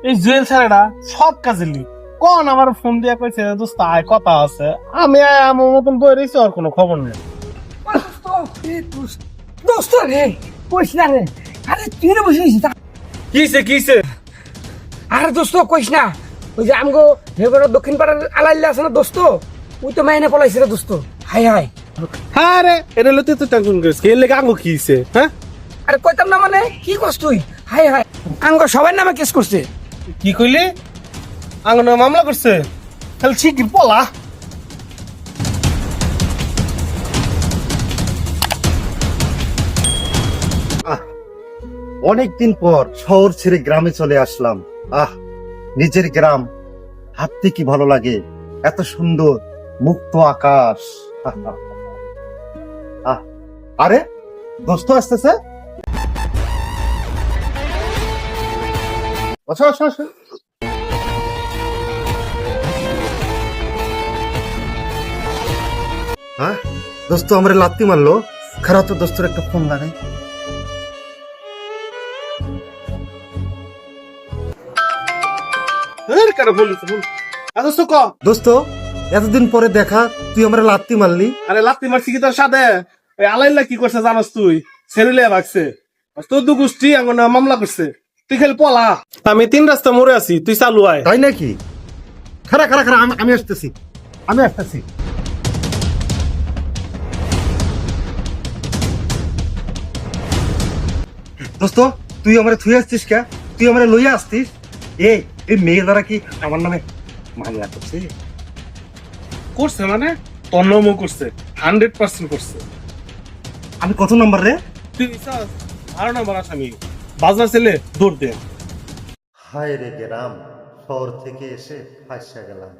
এই জুয়েল ছাড়া সব কাজে লি কোন আমার ফোন দিয়া কইছে দোস্ত আয় কথা আছে আমি আমার মতন বই রয়েছি আর কোনো খবর নেই। দোস্ত রে কইস না রে, আরে তুই না বসে কিছে কিছে? আরে দোস্ত কইস না, ওই যে আমগো হেগড় দক্ষিণ পাড়ার আলাইল্লা আছে না দোস্ত, ওই তো মাইনে পলাইছে রে দোস্ত। হাই হাই, হ্যাঁ রে এটা লতে তো টেনশন করিস কি এর লেগে আঙ্গো কিছে? হ্যাঁ আরে কইতাম না মানে কি কস তুই? হাই হাই, আঙ্গো সবার নামে কেস করছে। কি কইলি? আঙ্গো মামলা করছে? তাহলে শিগগির পলা। অনেকদিন পর শহর ছেড়ে গ্রামে চলে আসলাম। নিজের গ্রাম হাঁটতে কি ভালো লাগে, এত সুন্দর মুক্ত আকাশ। আরে দোস্ত আসতেছে, আসো আসো আসো। দোস্ত আমরা লাত্তি মারলো, খারাপ তো দোস্তর একটা ফোন লাগাই। দোস্ত এতদিন পরে দেখা, তুই আমরা লাত্তি মারলি। আরে লাত্তি মারছি কি তোর সাথে? ওই আলাইল্লা কি করছে জানাস তুই? ছেড়ে ভাগছে তোর দু গোষ্ঠী আঙ্গো মামলা করছে, তুই খালি পলা। আমি 3 রাস্তা মরে আছি, তুই চালু আয়। তাই নাকি? খারা খারা খারা, আমি আসতেছি, আমি আসতেছি। দোস্ত তুই আমার থুই আসছিস কে? তুই আমার লইয়া আসতিস? এই মেয়ে দ্বারা কি আমার নামে মামলা করছে? করছে মানে তোর নামও করছে, 100% করছে। আমি কত নম্বর রে? তুই বিশ্বাস 12 নম্বর আসামি। বাজার ছেলে দৌড় দে। হায় রে গ্রাম, শহর থেকে এসে ফাঁসা গেলাম।